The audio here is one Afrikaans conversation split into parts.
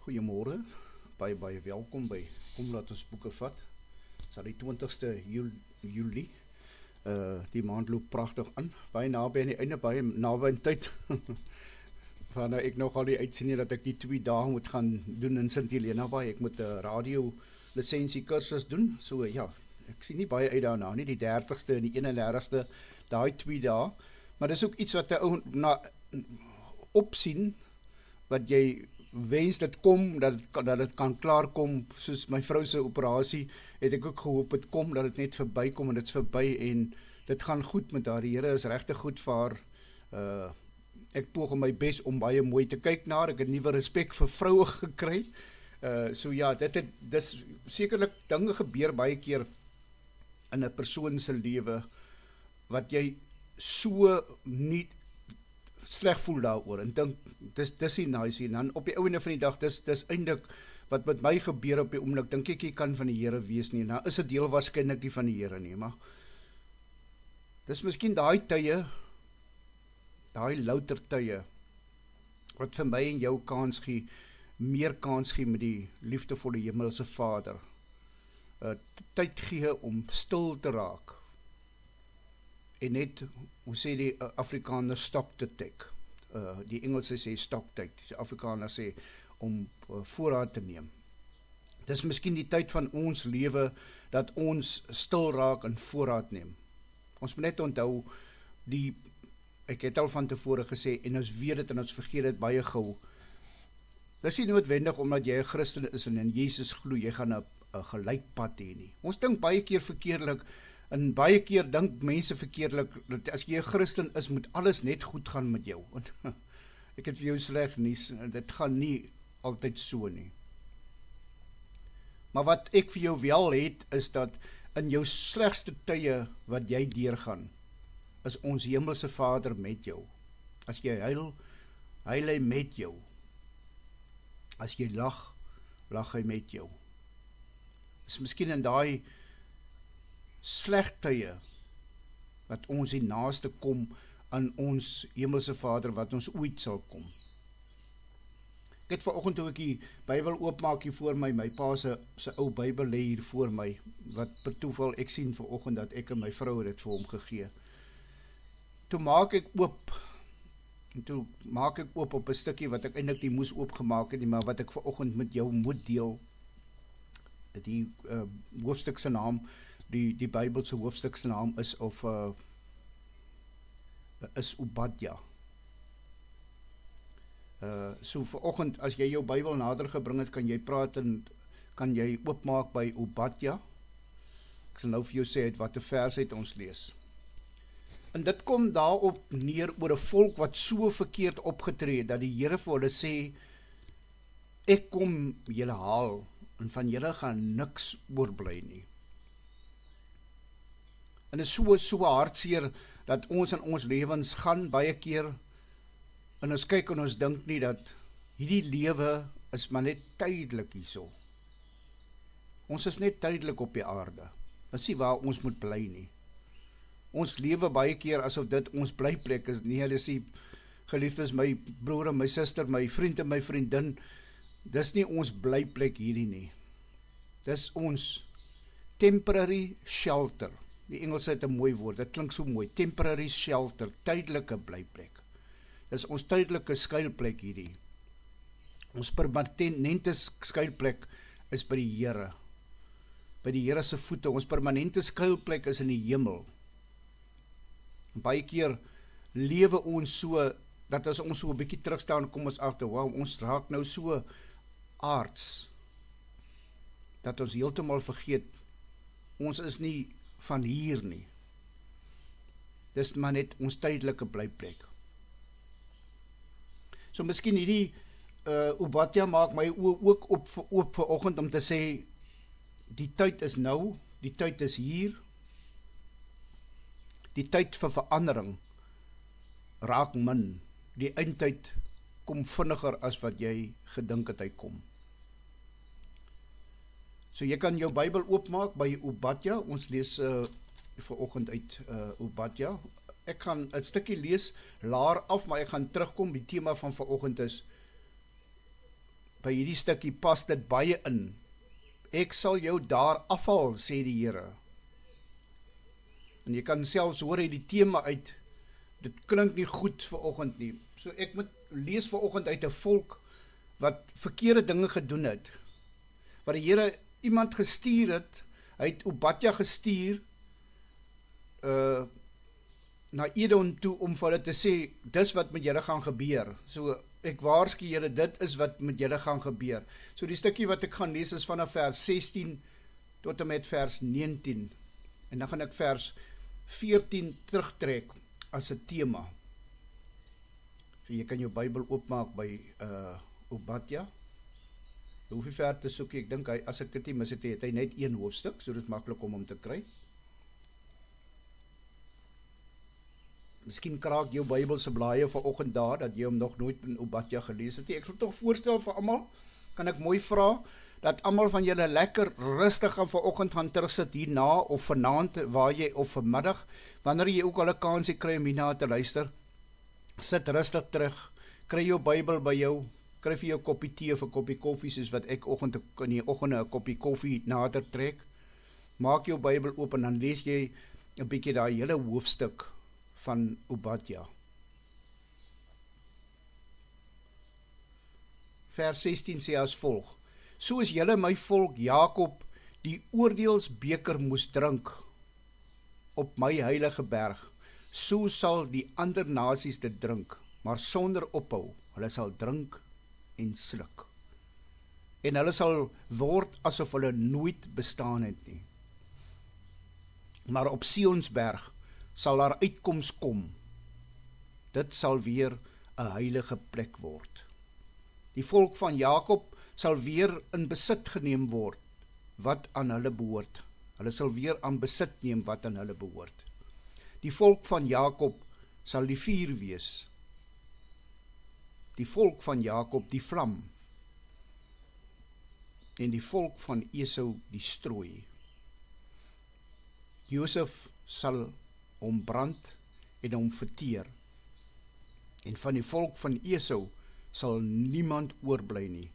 Goeiemôre, baie welkom by Kom Laat Ons Boeke Vat. Dit is al die 20ste Julie. Die maand loop pragtig aan, baie naby aan die einde, baie naby in tyd. Waarna ek nog al die uitsien dat ek die 2 dae moet gaan doen in Sint Helena Baai. Ek moet 'n radio lisensie kursus doen. So ja, ek sien nie baie uit daarna nie, die 30ste en die 31ste, daai 2 dae. Maar dis ook iets wat 'n ou na opsien, wat jy wens dit kom, dat dit kan klaarkom, soos my vrou se operasie, het ek ook gehoop het kom, dat dit net verbykom, en dit is verby, en dit gaan goed met haar. Die Here is regtig goed vir haar. Ek poog my bes om baie mooi te kyk na haar. Ek het nuwe respek vir vroue gekry. So ja, dis sekerlik dinge gebeur baie keer in 'n persoon se lewe, wat jy so nie sleg voel daaroor, en dink, dis nie nice, en dan op die einde van die dag, dis eintlik wat met my gebeur op die oomblik, dink ek jy kan van die Here wees nie, nou is 'n deel waarskynlik nie van die Here nie, maar dis miskien daai tye, daai louter tye, wat vir my en jou kans gee, meer kans gee met die liefdevolle Hemelse Vader, tyd gee om stil te raak, en net, hoe sê die Afrikaner, stock to take. Die Engelse sê stock take, die Afrikaner sê om voorraad te neem. Dis miskien die tyd van ons lewe, dat ons stil raak en voorraad neem. Ons moet net onthou, ek het al van tevore gesê, en ons weet dit en ons vergeet dit baie gou. Dis nie noodwendig omdat jy 'n Christen is en in Jesus glo, jy gaan 'n gelykpad hê nie. Ons dink baie keer verkeerlik, en baie keer dink mense verkeerlik, dat as jy 'n Christen is, moet alles net goed gaan met jou. En ek het vir jou sleg nuus, dit gaan nie altyd so nie. Maar wat ek vir jou wel het, is dat in jou slegste tye wat jy deurgaan, is ons Hemelse Vader met jou. As jy huil hy met jou. As jy lag hy met jou. Is miskien in daai sleg tye, wat ons die naaste kom aan ons Hemelse Vader, wat ons ooit sal kom. Ek het vanoggend toe ek die Bybel oopmaak hier voor my pa se ou Bybel lê hier voor my, wat per toeval ek sien vanoggend dat ek en my vrou het dit vir hom gegee. Toe maak ek oop op 'n stukkie wat ek eintlik nie moes oopgemaak het nie, maar wat ek vanoggend met jou moet deel. Die hoofstuk se naam, die Bybelse hoofstuk se naam is Obadja. So vanoggend, as jy jou Bybel nader gebring het, kan jy praat en kan jy oopmaak by Obadja. Ek sal nou vir jou sê uit watter vers uit ons lees. En dit kom daarop neer oor 'n volk wat so verkeerd opgetree, dat die Here vir hulle sê, ek kom julle haal, en van julle gaan niks oorbly nie. En dit is so hartseer, dat ons in ons lewens gaan baie keer, en ons kyk en ons dink nie, dat hierdie lewe is maar net tydelik hierso. Ons is net tydelik op die aarde. Dit is nie waar ons moet bly nie. Ons lewe baie keer asof dit ons blyplek is. Nee, dis die geliefdes, my broer en my suster, my vriend en my vriendin, dis nie ons blyplek hierdie nie. Dis ons temporary shelter. Die Engels het 'n mooi woord, dit klink so mooi, temporary shelter, tydelike blyplek. Dis ons tydelike skuilplek hierdie. Ons permanente skuilplek is by die Here. By die Here se voete. Ons permanente skuilplek is in die hemel. Baie keer lewe ons so, dat as ons so 'n bietjie terugstaan, kom ons agter, wow, ons raak nou so aards, dat ons heeltemal vergeet, ons is nie van hier nie. Dis maar net ons tydelike blyplek. So miskien hierdie Obadja maak my ook oop vanoggend om te sê, die tyd is nou, die tyd is hier, die tyd vir verandering raak min, die eindtyd kom vinniger as wat jy gedink het hy kom. So jy kan jou Bybel oopmaak by Obadja, ons lees vanoggend uit Obadja. Ek gaan 'n stukkie lees, laer af, maar ek gaan terugkom, die tema van vanoggend is by hierdie stukkie pas dit baie in. Ek sal jou daar afhaal, sê die Here. En jy kan selfs hoor uit die tema uit, dit klink nie goed vanoggend nie. So ek moet lees vanoggend uit 'n volk wat verkeerde dinge gedoen het. Wat die Here iemand gestuur het, hy het Obadja gestuur na Edom toe om vir hulle te sê, dis wat met julle gaan gebeur. So ek waarsku julle, dit is wat met julle gaan gebeur. So die stukkie wat ek gaan lees is vanaf vers 16 tot en met vers 19. En dan gaan ek vers 14 terugtrek as 'n tema. So jy kan jou Bybel oopmaak by Obadja. Jy hoef nie ver te soek, ek dink as ek dit nie mis het, het hy net een hoofstuk, so dit is maklik om hom te kry. Miskien kraak jou Bybelse blaaie vanoggend daar, dat jy hom nog nooit in Obadja gelees het. Ek sal tog voorstel vir almal, kan ek mooi vra, dat almal van julle lekker rustig gaan vanoggend gaan terugsit hierna, of vanaand, waar jy, of vanmiddag, wanneer jy ook al 'n kans kry om hierna te luister, sit rustig terug, kry jou Bybel by jou, kry vir jou koppie tee of 'n koppie koffie, soos wat ek in die oggende 'n koppie koffie nader trek, maak jou Bybel oop en dan lees jy 'n bietjie daai hele hoofstuk van Obadja. Vers 16 sê as volg: Soos julle my volk Jakob die oordeelsbeker moes drink op my heilige berg, so sal die ander nasies dit drink, maar sonder ophou. Hulle sal drink en sluk. En hulle sal word asof hulle nooit bestaan het nie. Maar op Sionsberg sal daar uitkoms kom. Dit sal weer 'n heilige plek word. Die volk van Jakob sal weer in besit geneem word wat aan hulle behoort. Hulle sal weer aan besit neem wat aan hulle behoort. Die volk van Jakob sal die vuur wees. Die volk van Jakob die vlam. En die volk van Esau die strooi. Josef sal hom brand en hom verteer. En van die volk van Esau sal niemand oorbly nie.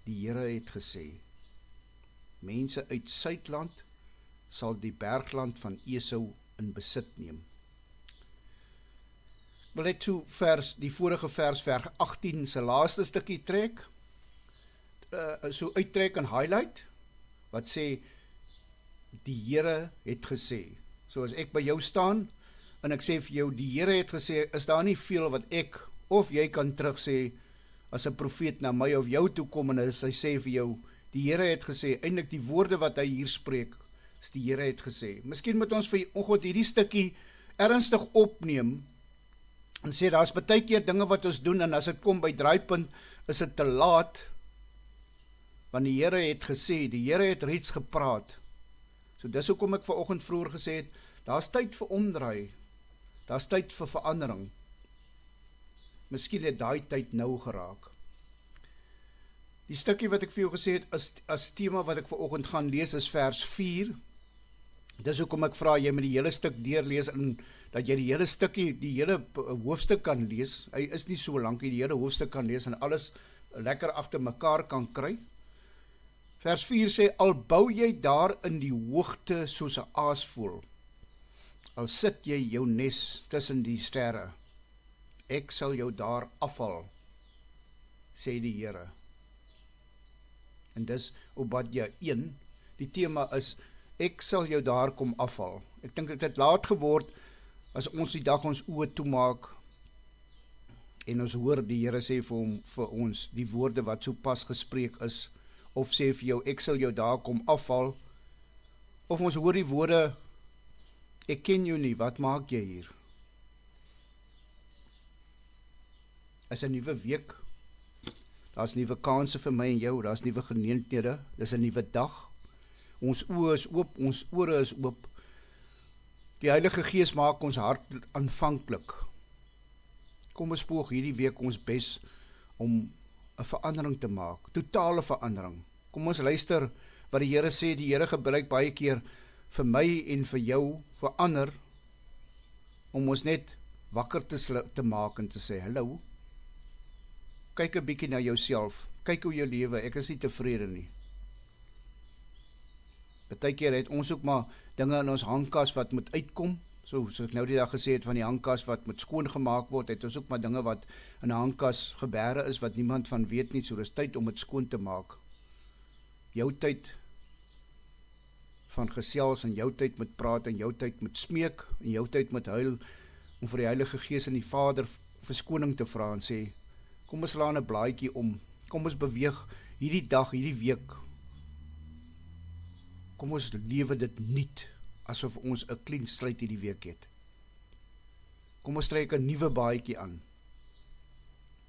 Die Here het gesê, mense uit Suidland sal die bergland van Esau in besit neem. Ek wil net so die vorige vers 18 se laaste stukkie trek, so uittrek en highlight, wat sê, die Here het gesê. So as ek by jou staan, en ek sê vir jou, die Here het gesê, is daar nie veel wat ek, of jy kan terug sê, as 'n profeet na my of jou toe kom, en hy sê vir jou, die Here het gesê, eintlik die woorde wat hy hier spreek, is die Here het gesê. Miskien moet ons vir oggend hierdie stukkie ernstig opneem, en sê, daar is baie keer dinge wat ons doen, en as dit kom by draaipunt, is dit te laat, want die Here het gesê, die Here het reeds gepraat. So dis hoekom ek vanoggend vroeër gesê het, daar is tyd vir omdraai, daar is tyd vir verandering. Miskien het daai tyd nou geraak. Die stukkie wat ek vir jou gesê het, as tema wat ek vanoggend gaan lees, is vers 4. Dis hoekom ek vra, jy moet die hele stuk deurlees, en dat jy die hele stukkie, die hele hoofstuk kan lees. Hy is nie so lank, die hele hoofstuk kan lees, en alles lekker agter mekaar kan kry. Vers 4 sê, al bou jy daar in die hoogte soos 'n aasvoël, al sit jy jou nes tussen die sterre, ek sal jou daar afhaal, sê die Here. En dis Obadja 1, die tema is, ek sal jou daar kom afhaal. Ek dink dit het laat geword, as ons die dag ons oë toemaak, en ons hoor die Here sê vir ons, die woorde wat so pas gespreek is, of sê vir jou, ek sal jou daar kom afhaal, of ons hoor die woorde, ek ken jou nie, wat maak jy hier? Is 'n nuwe week, daar is nuwe kanse vir my en jou, daar is nuwe geleenthede, dis 'n nuwe dag, ons oë is oop, ons ore is oop, die Heilige Gees maak ons hart aanvanklik. Kom ons poog hierdie week ons bes om 'n verandering te maak, totale verandering. Kom ons luister wat die Here sê, die Here gebruik baie keer vir my en vir jou, vir ander, om ons net wakker te maak en te sê, hallo, kyk 'n bietjie na jouself, kyk hoe jou lewe, ek is nie tevrede nie. Partykeer het ons ook maar dinge in ons hangkas wat moet uitkom, soos ek nou die dag gesê het van die hangkas wat moet skoongemaak word, het ons ook maar dinge wat in 'n hangkas gebeure is, wat niemand van weet nie, so dis tyd om dit skoon te maak. Jou tyd van gesels, en jou tyd met praat, en jou tyd met smeek, en jou tyd met huil, om vir die Heilige Gees en die Vader verskoning te vra en sê, kom ons slaan 'n blaadjie om, kom ons beweeg hierdie dag, hierdie week, kom ons lewe dit nuut, asof ons 'n clean slate hierdie week het. Kom ons trek 'n nuwe baadjie aan,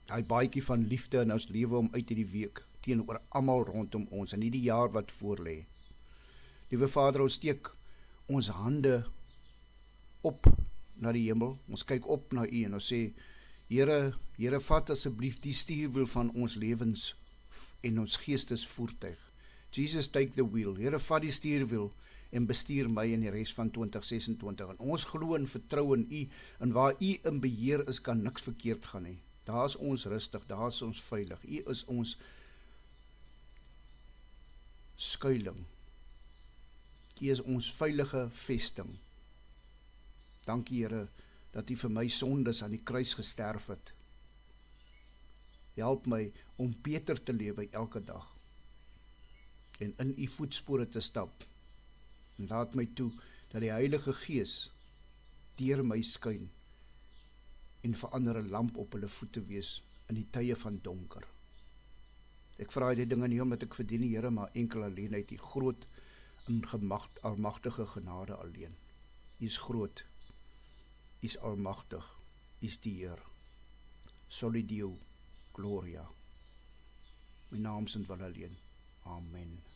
daai baadjie van liefde in ons lewe om uit hierdie week, teenoor almal rondom ons, en hierdie jaar wat voor lê. Liewe Vader, ons steek ons hande op na die hemel, ons kyk op na U en ons sê, Here, vat asseblief die stuurwiel van ons lewens en ons geestesvoertuig. Jesus, take the wheel. Here, vat die stuurwiel en bestuur my in die res van 2026. En ons glo en vertrou in U, en waar U in beheer is, kan niks verkeerd gaan nie. Daar is ons rustig, daar is ons veilig. U is ons skuiling. U is ons veilige vesting. Dankie, Here, dat U vir my sondes aan die kruis gesterf het. Help my om beter te lewe elke dag en in U voetspore te stap. En laat my toe dat die Heilige Gees deur my skyn en vir ander 'n lamp op hulle voete wees in die tye van donker. Ek vra die dinge nie omdat ek verdien die Here, maar enkel alleen uit die groot en almagtige genade alleen. U is groot, U is almagtig, U is die Heer. Soli Deo, Gloria. My naam is in wel alleen. Amen.